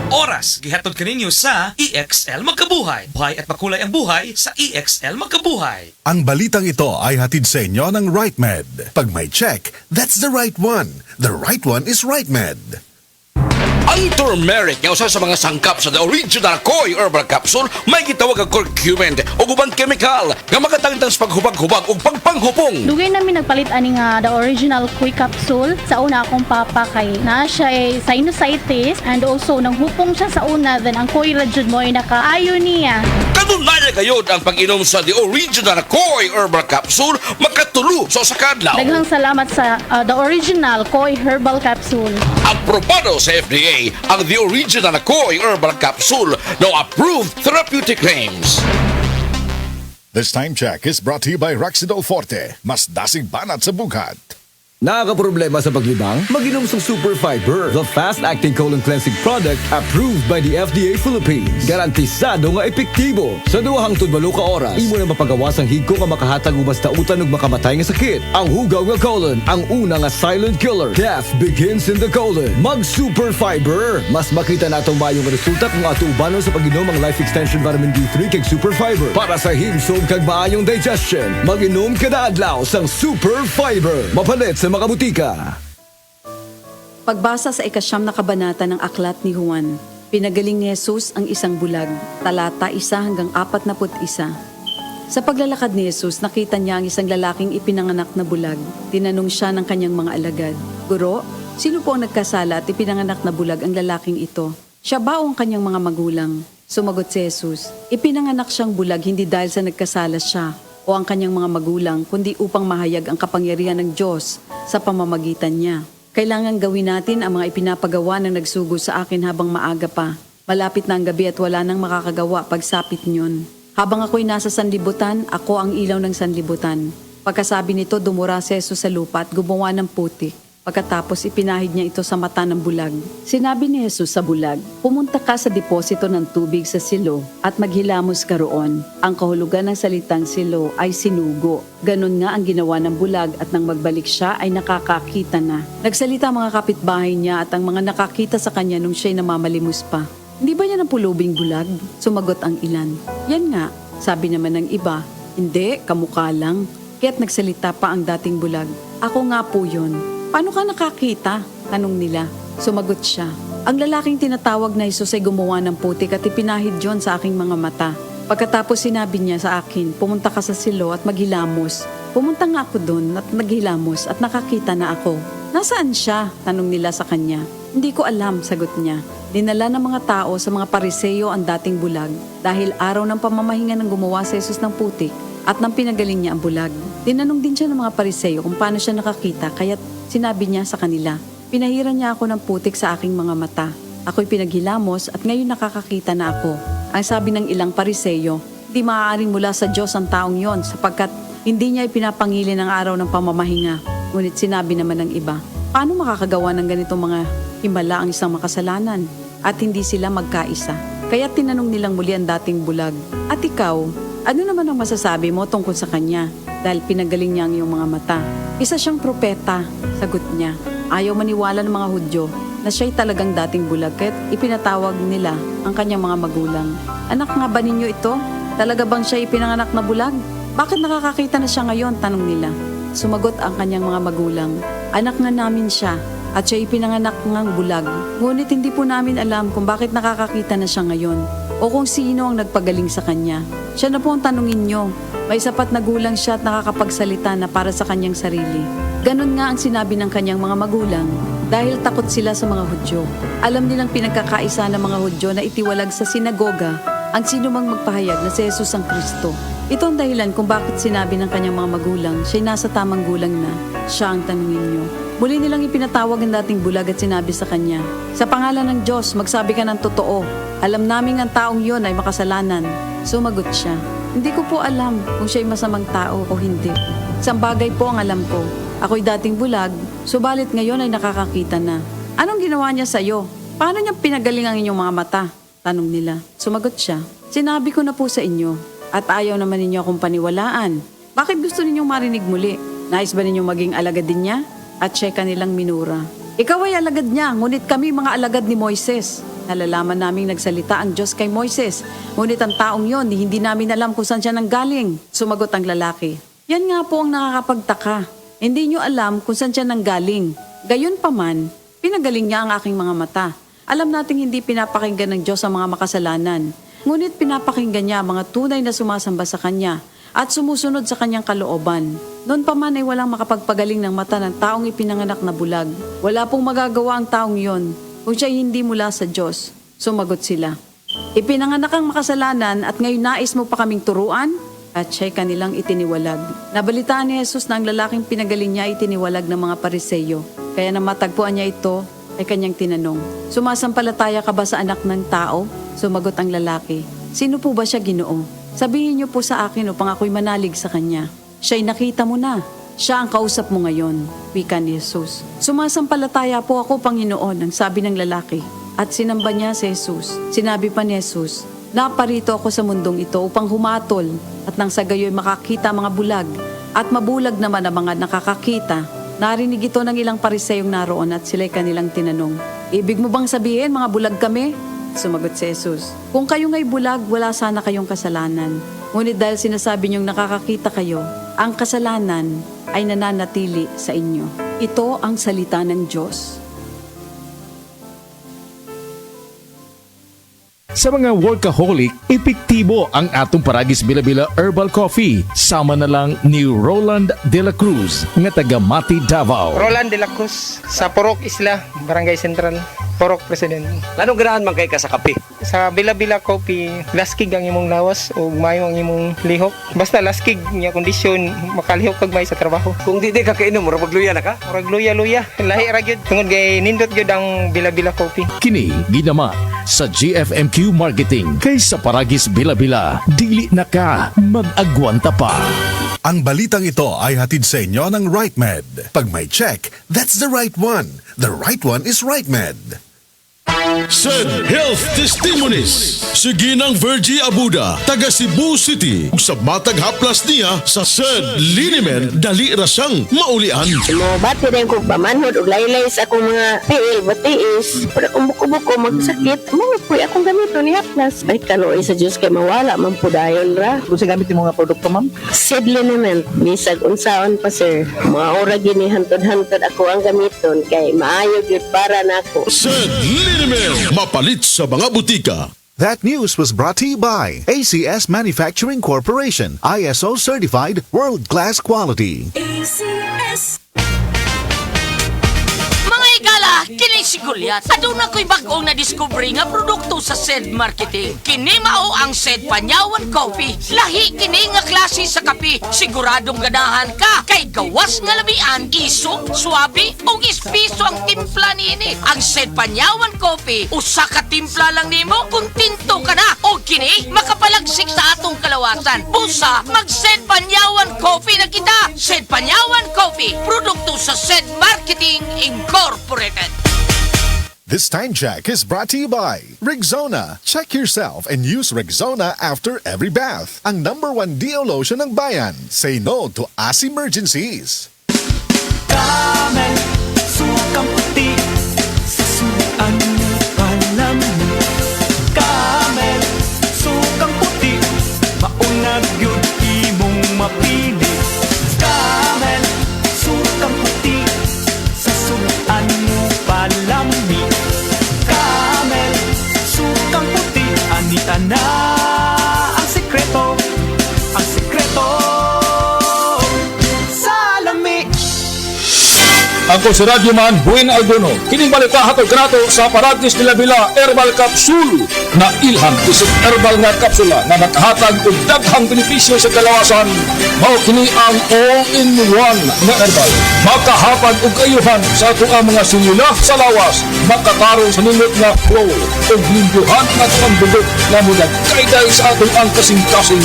Oras, gihatod kaninyo sa EXL Magkabuhay. Buhay at makulay ang buhay sa EXL Magkabuhay. Ang balitang ito ay hatid sa inyo ng RightMed. Pag may check, that's the right one. The right one is RightMed. Ang turmeric nga usa sa mga sangkap sa the original Koi herbal capsule may gitawag ang curcumin o ubang chemical nga makatangtang sa paghubag-hubag o pagpanghupong. Dugay namin nagpalit ani nga the original Koi capsule. Sa una akong papa kay na siya ay sinusitis and also nanghupong siya sa una, then ang Koi ra jud mo ay nakaayo niya. Kanunay gayud ang pag-inom sa the original Koi herbal capsule makatulo sa usa ka adlaw. Daghang salamat sa the original Koi herbal capsule. Aprobado sa FDA ang the original Koi herbal capsule no approved therapeutic claims. This time check is brought to you by Roxidol Forte. Mas dasig banat sa bughat. Nakakaproblema sa paglibang? Mag-inom sa Super Fiber, the fast-acting colon cleansing product approved by the FDA Philippines. Garantisado nga epektibo. Sa 2 hangtod 8 ka oras, imo na mapaгаwas ang higko nga makahatag og basta utan ug makamatay nga sakit. Ang hugaw nga colon, ang una nga silent killer. Death begins in the colon. Mag Super Fiber. Mas makita natong mayong resulta kung ato ubanon sa pag-inom ang Life Extension Vitamin D3 kag Super Fiber. Para sa himsog kag maayong digestion, mag-inom kada adlaw sang Super Fiber. Mapalit sa mga butika. Pagbasa sa 9 na kabanata ng aklat ni Juan, pinagaling ni Jesus ang isang bulag, talata 1 hanggang 41. Sa paglalakad ni Jesus, nakita niya ang isang lalaking ipinanganak na bulag. Tinanong siya ng kanyang mga alagad, "Guro, sino po ang nagkasala at ipinanganak na bulag ang lalaking ito? Siya ba o ang kanyang mga magulang?" Sumagot si Jesus, "Ipinanganak siyang bulag hindi dahil sa nagkasala siya o ang kanyang mga magulang, kundi upang mahayag ang kapangyarihan ng Diyos sa pamamagitan niya. Kailangan gawin natin ang mga ipinapagawa ng nagsugo sa akin habang maaga pa. Malapit na ang gabi at wala nang makakagawa pagsapit niyon. Habang ako'y nasa sanlibutan, ako ang ilaw ng sanlibutan." Pagkasabi nito, dumura si Jesus sa lupa at gumawa ng putik. Pagkatapos ipinahid niya ito sa mata ng bulag. Sinabi ni Jesus sa bulag, "Pumunta ka sa deposito ng tubig sa silo at maghilamos ka roon." Ang kahulugan ng salitang silo ay sinugo. Ganon nga ang ginawa ng bulag at nang magbalik siya ay nakakakita na. Nagsalita ang mga kapitbahay niya at ang mga nakakita sa kanya nung siya'y namamalimos pa. "Hindi ba yan ang pulubing bulag?" Sumagot ang ilan. "Yan nga," sabi naman ng iba. "Hindi, kamukha lang." Kaya't nagsalita pa ang dating bulag, "Ako nga po yun." "Paano ka nakakita?" tanong nila. Sumagot siya, "Ang lalaking tinatawag na Jesus ay gumawa ng putik at ipinahid yon sa aking mga mata. Pagkatapos sinabi niya sa akin, pumunta ka sa silo at maghilamos. Pumunta nga ako doon at naghilamos at nakakita na ako." "Nasaan siya?" tanong nila sa kanya. "Hindi ko alam," sagot niya. Dinala ng mga tao sa mga Pariseo ang dating bulag dahil araw ng pamamahinga ng gumawa sa Jesus ng putik at nang pinagaling niya ang bulag. Tinanong din siya ng mga Pariseo kung paano siya nakakita, kaya't sinabi niya sa kanila, "Pinahiran niya ako ng putik sa aking mga mata. Ako'y pinaghilamos at ngayon nakakakita na ako." Ang sabi ng ilang Pariseo, "Di maaaring mula sa Diyos ang taong yon sapagkat hindi niya ipinapangili ng araw ng pamamahinga." Ngunit sinabi naman ng iba, "Paano makakagawa ng ganitong mga himala ang isang makasalanan?" At hindi sila magkaisa. Kaya tinanong nilang muli ang dating bulag, "At ikaw, ano naman ang masasabi mo tungkol sa kanya? Dahil pinagaling niya ang iyong mga mata." "Isa siyang propeta," sagot niya. Ayaw maniwala ng mga Hudyo na siya'y talagang dating bulag kaya't ipinatawag nila ang kanyang mga magulang. "Anak nga ba ninyo ito? Talaga bang siya ipinanganak na bulag? Bakit nakakakita na siya ngayon?" tanong nila. Sumagot ang kanyang mga magulang, "Anak nga namin siya at siya ipinanganak ngang bulag. Ngunit hindi po namin alam kung bakit nakakakita na siya ngayon o kung sino ang nagpagaling sa kanya. Siya na po ang tanungin niyo. May sapat na gulang siya at nakakapagsalita na para sa kanyang sarili." Ganon nga ang sinabi ng kanyang mga magulang dahil takot sila sa mga Hudyo. Alam nilang pinagkakaisa ng mga Hudyo na itiwalag sa sinagoga ang sino mang magpahayag na si Jesus ang Kristo. Ito ang dahilan kung bakit sinabi ng kanyang mga magulang siya'y nasa tamang gulang na, siya ang tanungin niyo. Muli nilang ipinatawag ang dating bulag at sinabi sa kanya, "Sa pangalan ng Diyos, magsabi ka ng totoo. Alam namin ang taong yon ay makasalanan." Sumagot siya, "Hindi ko po alam kung siya'y masamang tao o hindi. Isang bagay po ang alam ko. Ako'y dating bulag, subalit ngayon ay nakakakita na." "Anong ginawa niya sa'yo? Paano niya pinagaling ang inyong mga mata?" tanong nila. Sumagot siya, "Sinabi ko na po sa inyo at ayaw naman ninyo akong paniwalaan. Bakit gusto ninyong marinig muli? Nais ba ninyong maging alagad din niya?" At siya kanilang minura. Ikaw ay alagad niya, ngunit kami mga alagad ni Moises. Nalalaman naming nagsalita ang Diyos kay Moises, ngunit ang taong yon, hindi namin alam kung saan siya nanggaling. Sumagot ang lalaki. Yan nga po ang nakakapagtaka. Hindi nyo alam kung saan siya nanggaling. Gayon pa man, pinagaling niya ang aking mga mata. Alam nating hindi pinapakinggan ng Diyos ang mga makasalanan. Ngunit pinapakinggan niya ang mga tunay na sumasamba sa Kanya at sumusunod sa Kanyang kalooban. Noon pa man ay walang makapagpagaling ng mata ng taong ipinanganak na bulag. Wala pong magagawa ang taong yon kung siya hindi mula sa Diyos. Sumagot sila. Ipinanganak ang makasalanan at ngayon nais mo pa kaming turuan? At siya'y kanilang itiniwalag. Nabalitaan ni Jesus na ang lalaking pinagaling niya itiniwalag ng mga Pariseyo. Kaya nang matagpuan niya ito, ay kanyang tinanong, sumasampalataya ka ba sa anak ng tao? Sumagot ang lalaki, sino po ba siya, Ginoo? Sabihin niyo po sa akin upang ako'y manalig sa kanya. Siya'y nakita mo na. Siya ang kausap mo ngayon, wika ni Jesus. Sumasampalataya po ako, Panginoon, ang sabi ng lalaki. At sinamba niya si Jesus. Sinabi pa ni Jesus, naparito ako sa mundong ito upang humatol at nang sa gayo'y makakita mga bulag at mabulag naman ang mga nakakakita. Narinig ito ng ilang Pariseyong naroon at sila'y kanilang tinanong, ibig mo bang sabihin mga bulag kami? Sumagot si Jesus, kung kayo nga'y bulag, wala sana kayong kasalanan. Ngunit dahil sinasabi niyong nakakakita kayo, ang kasalanan ay nananatili sa inyo. Ito ang salita ng Diyos. Sa mga workaholic, epektibo ang atong Paragis Bila-Bila Herbal Coffee. Sama na lang ni Roland De La Cruz, nga taga Mati, Davao. Roland de la Cruz sa Purok Isla, Barangay Central, Purok President. Anong ganahan man kay ka sa kape? Sa Bila-Bila Coffee, laskig ang imong lawas o mayo ang imong lihok. Basta laskig niya kondisyon, makalihok kag may sa trabaho. Kung di ka kainom, mura magluya na ka? Murag luya-luya, lahi ra gyud tungod kay nindot gyud ang Bila-Bila Coffee. Kini ginama sa GFMQ Marketing. Kay sa Paragis Bila-Bila, dili na ka mag-agwanta pa. Ang balitang ito ay hatid sa inyo ng RightMed. Pag may check, that's the right one. The right one is RightMed. Said Health Testimonies. Sige ng Virgie Abuda, taga Cebu City. Sa matag haplas niya sa Said Linimen, dali rasang maulian. Bati rin ko pamanhod o laylay sa akong mga PL, batiis. Para kung buko-buko magsakit, mga po'y akong gamito ni haplas. Ay kanoy sa Diyos kay mawala, mampudayon ra. Kung sa gamit yung mga produkto, ma'am? Said liniment, bisag unsaon pa sir. Mga ora gini hantod-hantod ako ang gamiton kay maayo gyud para nako. Said Linimen, mapalit sa mga butika. That news was brought to you by ACS Manufacturing Corporation, ISO certified world-class quality. Mga igala, kini si Goliath. Aduna ko'y bagong na-discovery nga produkto sa SED Marketing. Kini mao ang SED Panyawan Coffee. Lahi kini nga klase sa kape. Siguradong ganahan ka kay gawas nga labian, isok, swabe o ispiso ang timpla niini. Ang SED Panyawan Coffee, usa ka timpla lang nimo kung tinto ka na. O kini makapalagsik sa atong kalawasan. Busa, mag-SED Panyawan Coffee na kita. SED Panyawan Coffee, produkto sa SED Marketing Incorporated. This time check is brought to you by Rexona. Check yourself and use Rexona after every bath. Ang #1 deo lotion ng bayan. Say no to ass emergencies. Camel, sukang puti, sasuan mo alam mo. Camel, sukang puti, maunag yun imong mapili. Camel, sukang puti, sasuan mo palami. Camel, sukang puti, anita na ang sekreto, ang sekreto. Ako si Radyo Man Buin Aldono. Kining balita hatod kanato sa Paragis Bila-Bila Herbal Capsule na ilham isip herbal nga kapsula na nakahatag og daghang benepisyo sa kalawasan. Mao kini ang all-in-one na herbal. Makahatag og kayuhan sa ato ang mga sinula sa lawas. Makakaroon sa nindot nga flow og limpyuhan at pambulok na mulag kayday sa atong ang kasing-kasing.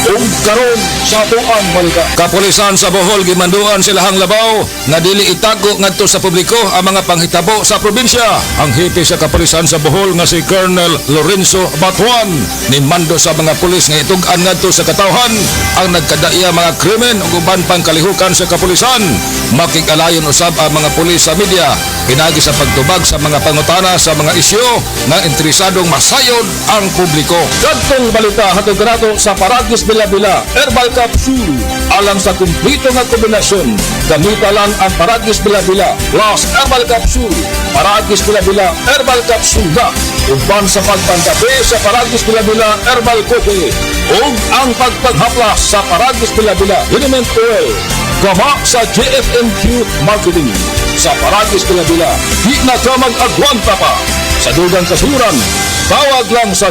Og karon sa ato ang balita. Kapulisan sa Bohol gimanduan silahang labaw nga dili itag Gidako ngadto sa publiko ang mga panghitabo sa probinsya. Ang hipi sa kapulisan sa Bohol nga si Colonel Lorenzo Batuan ni mando sa mga pulis nga itug-an ngadto sa katawhan ang nagkadaiya mga krimen ug uban pang kalihukan sa kapulisan. Makikalayon usab ang mga pulis sa media pinagi sa pagtubag sa mga pangutana sa mga isyu nga interesadong masayod ang publiko. Kadtong balita hatod kanato sa Paragis Bila-Bila Herbal Capsule alang sa kumpleto nga kombinasyon. Gamita lang ang Paragis Bila-Bila plus Herbal Capsule. Paragis Bila-Bila Herbal Capsule na uban sa pagpangkape sa Paragis Bila-Bila Herbal Coffee ug ang pagpaghaplas sa Paragis Bila-Bila Liniment Oil. Gama sa JFMQ Marketing. Sa Paragis Bila-Bila, di na ka mag-agwanta pa. Sa dugang kasuran, tawag lang sa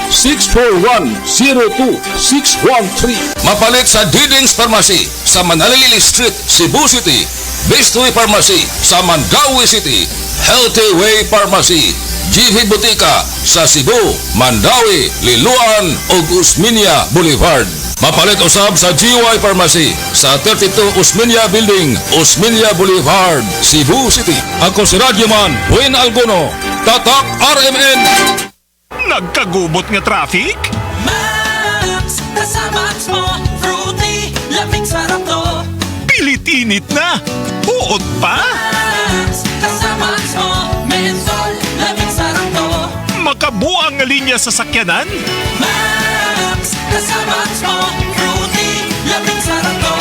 0935-641-02613. Mapalit sa Diding's Pharmacy sa Manalili Street, Cebu City. Bestway Pharmacy sa Mandawi City. Healthy Way Pharmacy, GV Butika sa Cebu, Mandawi, Liloan ug Usmeña Boulevard. Mapalit usab sa GY Pharmacy sa 32 Usmeña Building, Usmeña Boulevard, Cebu City. Ako si Radyoman Buin Alguno, Tatak RMN. Nagkagubot nga traffic? Max, kasama mo, fruity, lamig sarap to. Pilit-init na, buot pa? Max, kasama mo, mensol, lamig sarap to. Makabuang nga linya sa sakyanan? Max, kasama mo, fruity, lamig sarap to.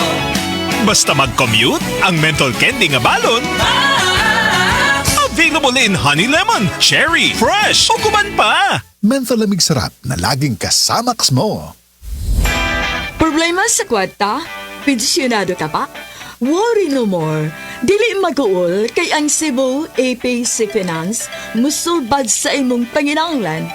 Basta mag-commute, ang menthol candy nga balon. Max! Available in honey lemon, cherry, fresh, o kuman pa. Menthol lamig sarap na laging kasamax mo. Problema sa kwarta? Pensyonado ka pa? Worry no more. Dili mag-uol kay ang Cebu APC Finance musulbad sa imong panginahanglan.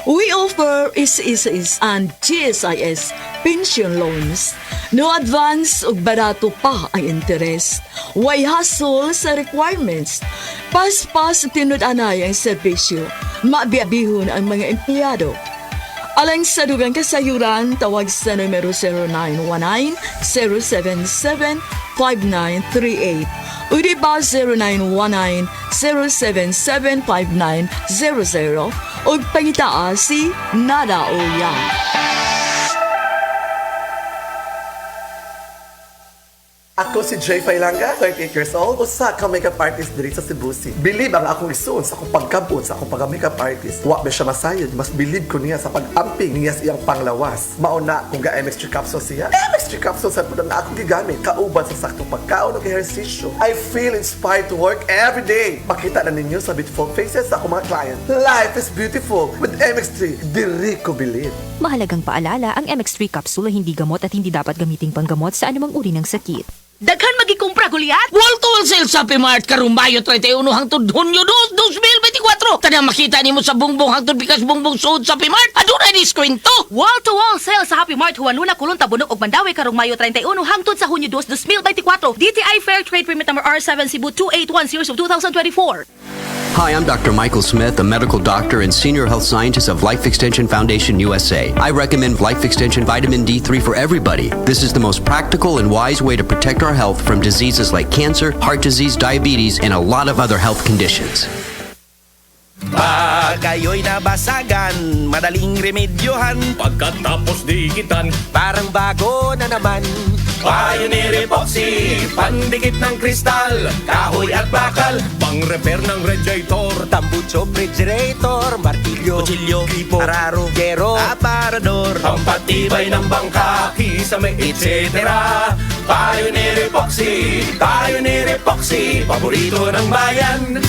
We offer SSS and GSIS pension loans. No advance ug barato pa ang interest. Way hassle sa requirements. Pas-pas tinud-anay ang serbisyo. Mabiabihon ang mga empleyado. Alang sa dugang kasayuran, tawag sa numero 0919-077-5938 o di ba 0919-077-5900 o pangitaa si Nada Oya. Ako si Jay Failanga, 38 years old, usa ka makeup artist diri sa Cebu City. Believe ang akong isuon sa akong pagkabot sa akong pagka-makeup artist. Wa ba siya masayod, mas believe ko niya sa pag-amping niya sa iyang panglawas. Mauna kung ga MX3 capsule siya. MX3 capsule sa po na akong gigamit, kauban sa saktong pagkaon ug ehersisyo. I feel inspired to work every day. Makita na ninyo sa beautiful faces sa akong mga client. Life is beautiful with MX3. Diri ko believe. Mahalagang paalala, ang MX3 capsule ay hindi gamot at hindi dapat gamiting panggamot sa anumang uri ng sakit. Daghan magikumpra Goliath. Wall-to-wall sale sa P-Mart karong Mayo 31 hangtod Hunyo 2, 2024. Tanang makita nimo sa bungbong hangtod bikas bungbong suod sa P-Mart. Adunay diskwento. Wall-to-wall sale sa Happy Mart Juan Luna, Kulon, Tabunok ug Mandawi karong Mayo 31 hangtod sa Hunyo 2, 2024. DTI Fair Trade Permit number R7 Cebu 2810 of 2024. Hi, I'm Dr. Michael Smith, a medical doctor and senior health scientist of Life Extension Foundation USA. I recommend Life Extension Vitamin D3 for everybody. This is the most practical and wise way to protect our health from diseases like cancer, heart disease, diabetes, and a lot of other health conditions. Pag kayo'y nabasagan, madaling remedyohan. Pagkatapos dikitan, parang bago na naman. Pioneer Epoxy, pandikit ng kristal, kahoy at bakal, pang-repair ng radiator, tambucho, refrigerator, martilyo, kutsilyo, gripo, araro, gero, aparador, pampatibay ng bangka, kisame, etc. Pioneer Epoxy, paborito ng bayan.